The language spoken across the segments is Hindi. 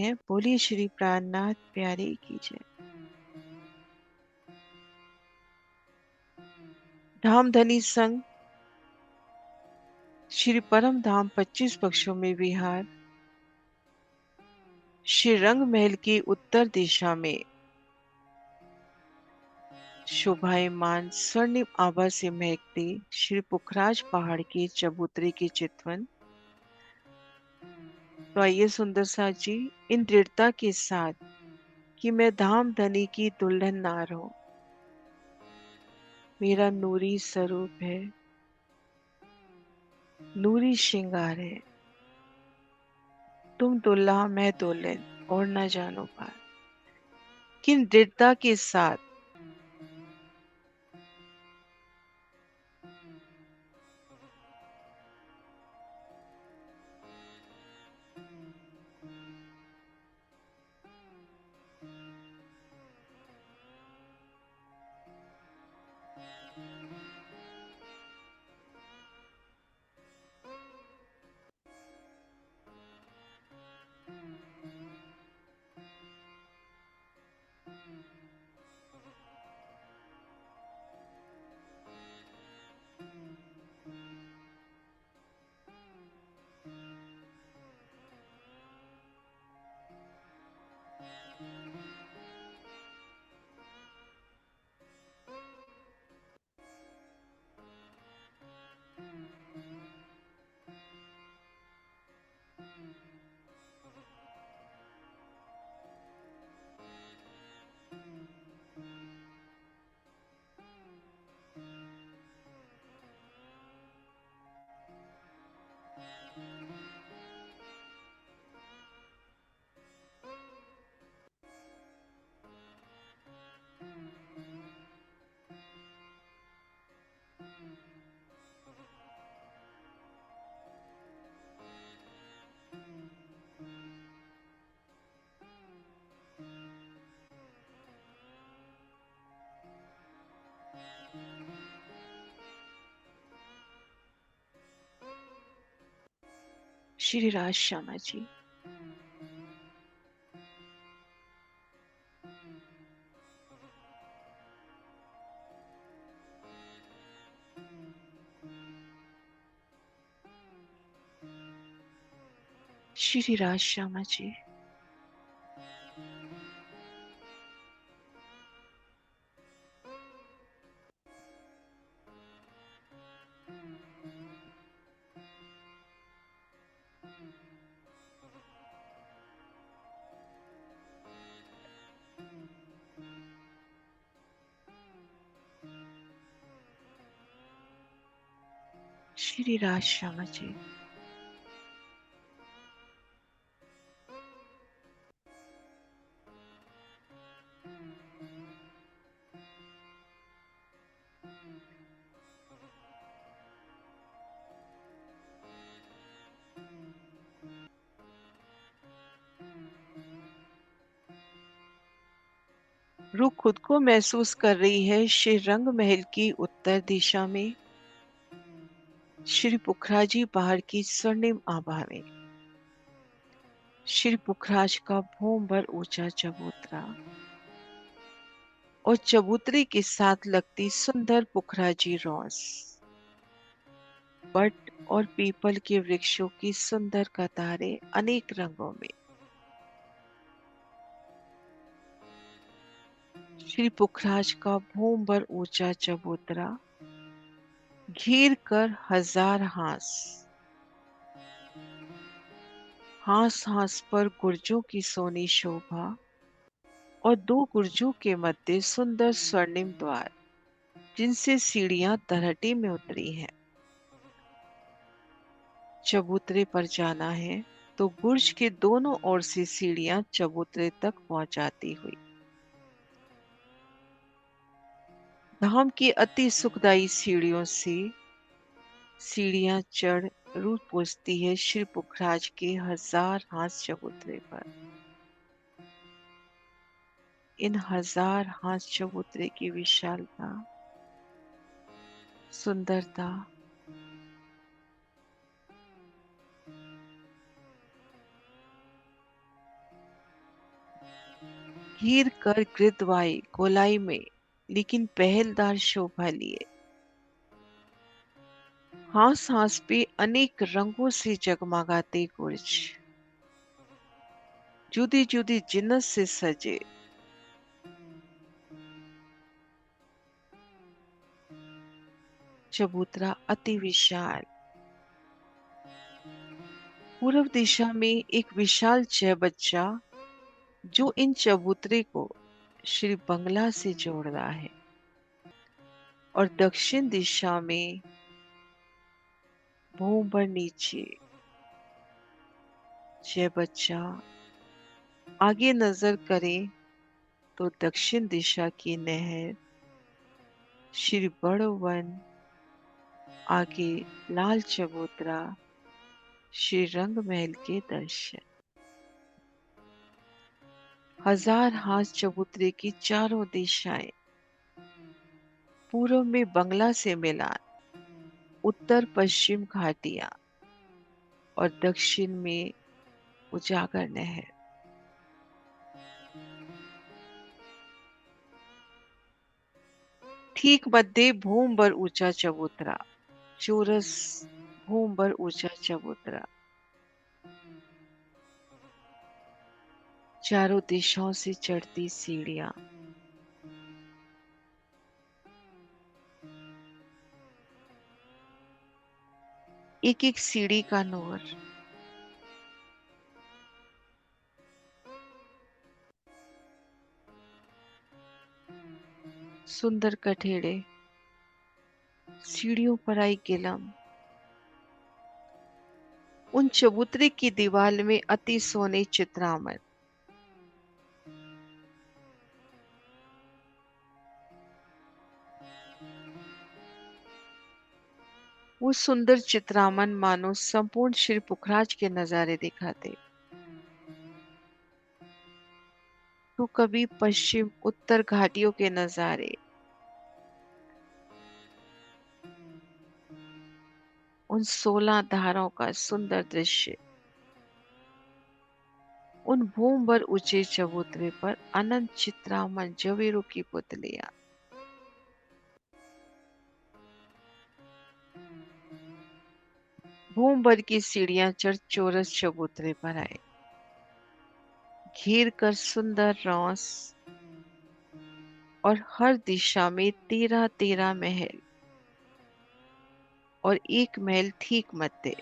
हैं। बोलिए श्री प्राणनाथ प्यारे की जय। धामधनी संघ श्री परम धाम 25 पक्षों में विहार श्री रंग महल की उत्तर दिशा में शोभायमान स्वर्णिम आभा से महकते श्री पुखराज पहाड़ के चबूतरे के चितवन। तो आइए सुंदर साथ जी, इन दृढ़ता के साथ कि मैं धामधनी की दुल्हन नार हूं, मेरा नूरी स्वरूप है, नूरी श्रृंगार है, तुम दुल्हा मैं दुल्हन और न जानो पार। किन दृढ़ता के साथ श्री राज श्यामा जी। श्री राज श्यामा जी। श्री राज श्यामा जी। रूह खुद को महसूस कर रही है श्री रंग महल की उत्तर दिशा में श्री पुखराजी पहाड़ की स्वर्णिम आभा में। श्री पुखराज का भूम भर ऊंचा चबूतरा और चबूतरे के साथ लगती सुंदर पुखराजी रॉस, बट और पीपल के वृक्षों की सुंदर कतारें अनेक रंगों में। श्री पुखराज का भूम भर ऊंचा चबूतरा घेर कर हजार हांस, हांस हांस पर गुर्जों की सोनी शोभा और दो गुर्जों के मध्य सुंदर स्वर्णिम द्वार जिनसे सीढ़ियां तलहटी में उतरी हैं। चबूतरे पर जाना है तो बुर्ज के दोनों ओर से सीढ़ियां चबूतरे तक पहुंचाती हुई धाम की अति सुखदायी सीढ़ियों से सीढ़ियां चढ़ रूह पहुंचती है श्री पुखराज के हजार हाथ चबूतरे पर। इन हजार हाथ चबूतरे की विशालता, सुंदरता, हीर कर गिरदवाई गोलाई में, लेकिन पहलदार शोभा लिए। हास हास पे अनेक रंगों से जगमगाते गुर्ज, जुदी जुदी जिन्नत से सजे। चबूतरा अति विशाल। पूर्व दिशा में एक विशाल चौबच्चा, जो इन चबूतरे को श्री बंगला से जोड़ रहा है। और दक्षिण दिशा में भूम पर नीचे चौबच्चा। आगे नजर करें तो दक्षिण दिशा की नहर, श्री बड़ो वन, आगे लाल चबूतरा, श्री रंग महल के दर्शन। हजार हाथ चबूतरे की चारों दिशाएं। पूर्व में बंगला से मिलान, उत्तर पश्चिम घाटियां और दक्षिण में उजागर नहर। ठीक मध्य भूम भर ऊंचा चबूतरा, चौरस भूम भर ऊंचा चबूतरा। चारों दिशाओं से चढ़ती सीढ़ियां। एक एक सीढ़ी का नूर। सुंदर कठेड़े, सीढ़ियों पर आई गिलम। उन चबूतरे की दीवार में अति सोने चित्रामन। वो सुंदर चित्रामन मानो संपूर्ण श्री पुखराज के नजारे दिखाते। तो कभी पश्चिम उत्तर घाटियों के नजारे, उन 16 धाराओं का सुंदर दृश्य। उन भूम भर ऊंचे चबूतरे पर अनंत चित्रामन जवेरों की पुतलियां। भूम भर की सीढ़ियां चढ़ चौरस चबूतरे पर आए। घेर कर सुंदर रौस, और हर दिशा में 13 महल, और एक महल ठीक मध्य।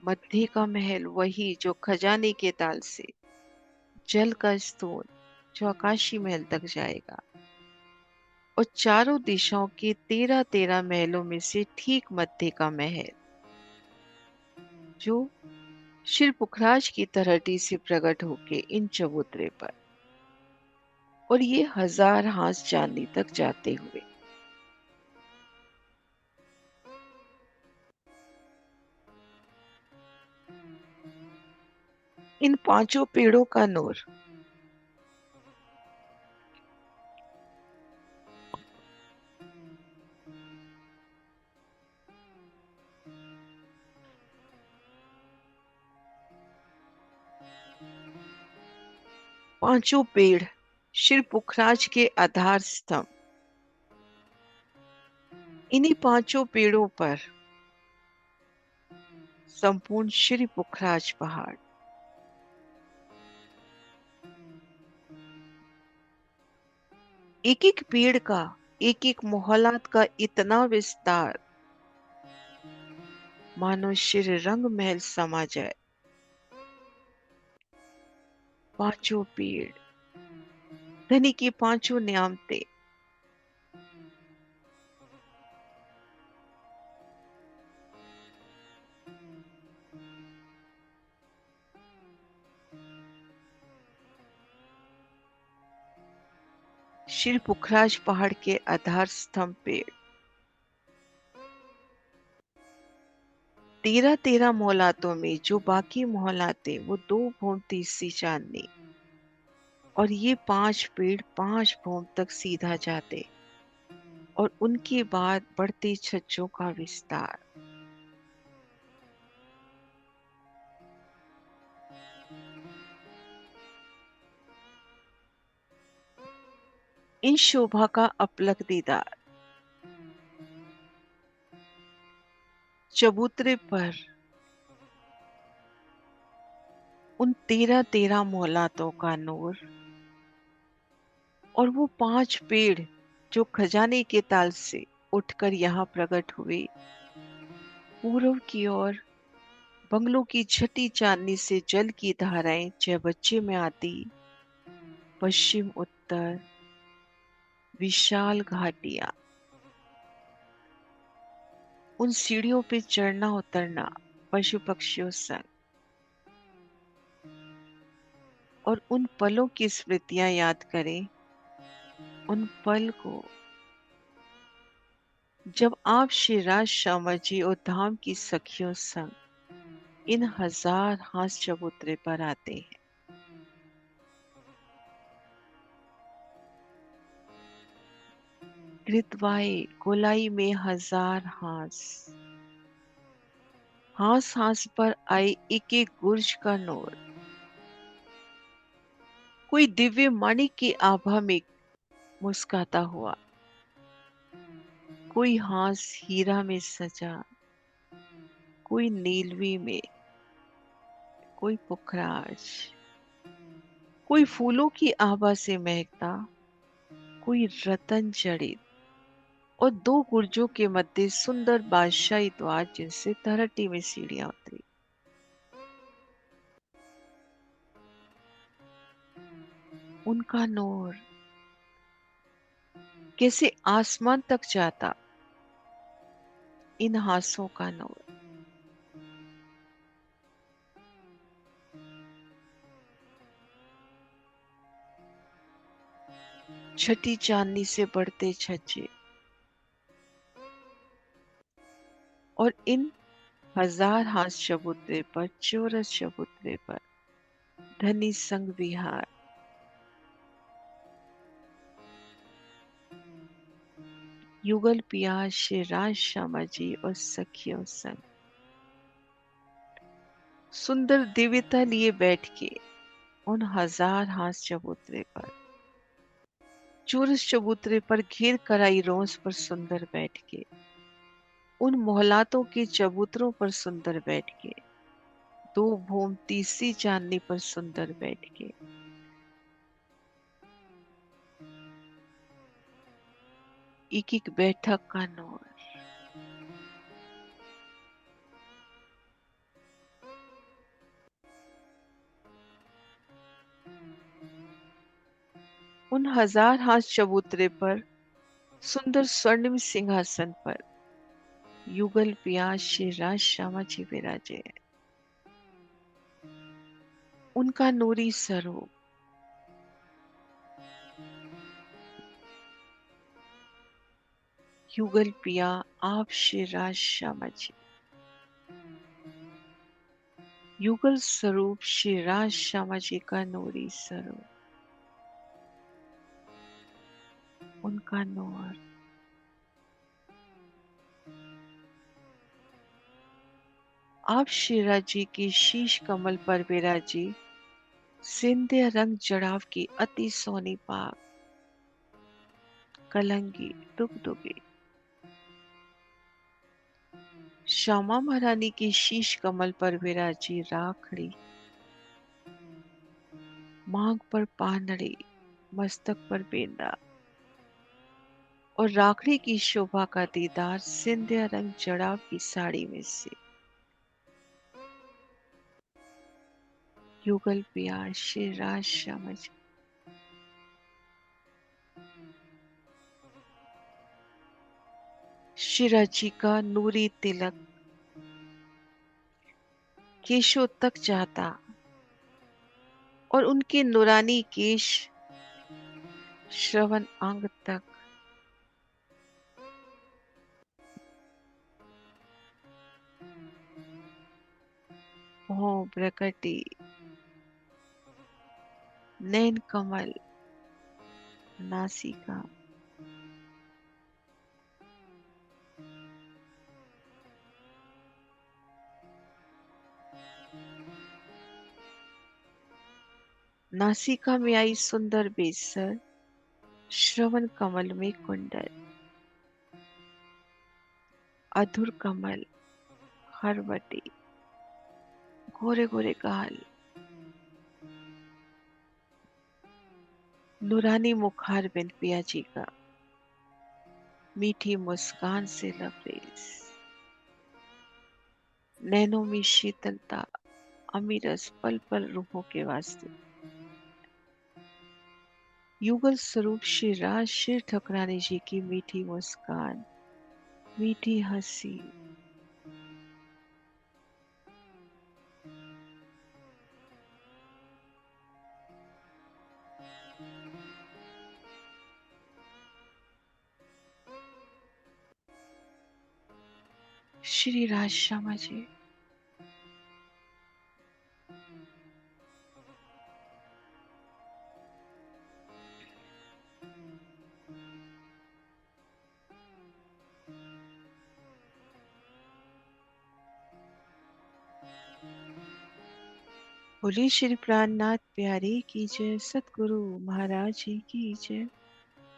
मध्य का महल वही जो खजाने के ताल से, जल का स्तून जो आकाशी महल तक जाएगा। और चारों दिशाओं के 13 महलों में से ठीक मध्य का महल, जो श्री पुखराज की तरहटी से प्रकट होके इन चबूतरे पर, और ये हजार हाथ चांदी तक जाते हुए। इन पांचों पेड़ों का नूर। पांचों पेड़ श्री पुखराज के आधार स्तंभ। इन्हीं पांचों पेड़ों पर संपूर्ण श्री पुखराज पहाड़। एक एक पेड़ का, एक एक मोहल्लात का इतना विस्तार, मानो श्री रंग महल समा जाए। पांचों पेड़, धनी की पांचों नियामतें। श्री पुखराज पहाड़ के आधार स्तंभ पेड़। 13 मोहल्लातों में जो बाकी मोहल्लाते, वो 2 भूम तीसरी चांदनी। और ये 5 पेड़ 5 भूम तक सीधा जाते, और उनके बाद बढ़ते छज्जों का विस्तार। इन शोभा का अपलक दीदार, चबूतरे पर उन 13 मोहल्लातों का नूर, और वो 5 पेड़ जो खजाने के ताल से उठकर यहाँ प्रकट हुए। पूर्व की ओर बंगलों की छठी चांदनी से जल की धाराएं चहबच्चे में आती, पश्चिम उत्तर विशाल घाटियां, उन सीढ़ियों पे चढ़ना उतरना पशु पक्षियों संग, और उन पलों की स्मृतियां याद करें, उन पल को जब आप शिवराज श्यामा जी और धाम की सखियों संग इन हजार हास चबूतरे पर आते हैं। कृतवाए गोलाई में हजार हास, हास हास पर आए एक एक गुर्ज का नूर, कोई दिव्य माणिक की आभा में मुस्काता हुआ, कोई हास हीरा में सजा, कोई नीलवी में, कोई पुखराज, कोई फूलों की आभा से महकता, कोई रतन जड़ित, और 2 गुर्जों के मध्य सुंदर बादशाही द्वार जिनसे तरहटी में सीढ़ियां उतरी। उनका नूर कैसे आसमान तक जाता, इन हासों का नूर छठी चांदनी से बढ़ते छज्जे, और इन हजार हास चबूतरे पर, चौरस चबूतरे पर धनी संग विहार, युगल पिया श्री राज श्यामा जी और सखियों संग सुंदर दिव्यता लिए बैठ के उन हजार हास चबूतरे पर, चौरस चबूतरे पर घेर कराई रोंस पर सुंदर बैठ के, उन मोहलातों के चबूतरों पर सुंदर बैठ के, 2 भूम तीसरी चांदनी पर सुंदर बैठ के, एक एक बैठक का नूर, उन हजार हास चबूतरे पर सुंदर स्वर्णिम सिंहासन पर युगल पिया श्री राज श्यामा जी विराजे। उनका नूरी स्वरूप युगल पिया आप श्री राज श्यामा जी, युगल स्वरूप श्री राज श्यामा जी का नूरी स्वरूप, उनका नूर आप शिरा जी के शीश कमल पर विराजी, सिंध्य रंग जड़ाव की अति सोनी पाग, कलंगी दुगदुगी, श्यामा महारानी के शीश कमल पर विराजी राखड़ी, मांग पर पानड़ी, मस्तक पर बेंदा, और राखड़ी की शोभा का दीदार सिंध्य रंग जड़ाव की साड़ी में से युगल पिया श्री राज श्यामा जी। शिरा जी का नूरी तिलक केशों तक जाता, और उनके नूरानी केश श्रवण अंग तक, भौं प्रकटी, नैन कमल, नासिका, नासिका में आई सुंदर बेसर, श्रवण कमल में कुंडल, अधुर कमल, हरवटी, गोरे गोरे गाल, नूरानी मुखार बिन पिया जी का, मीठी मुस्कान से लबरेज, नैनों में शीतलता, अमीरस पल पल रूहों के वास्ते, युगल स्वरूप श्री राज शिव ठकुरानी जी की मीठी मुस्कान, मीठी हंसी। श्री राज श्यामा जी। बोली श्री प्राणनाथ प्यारे की जय, सतगुरु महाराज जी की जय।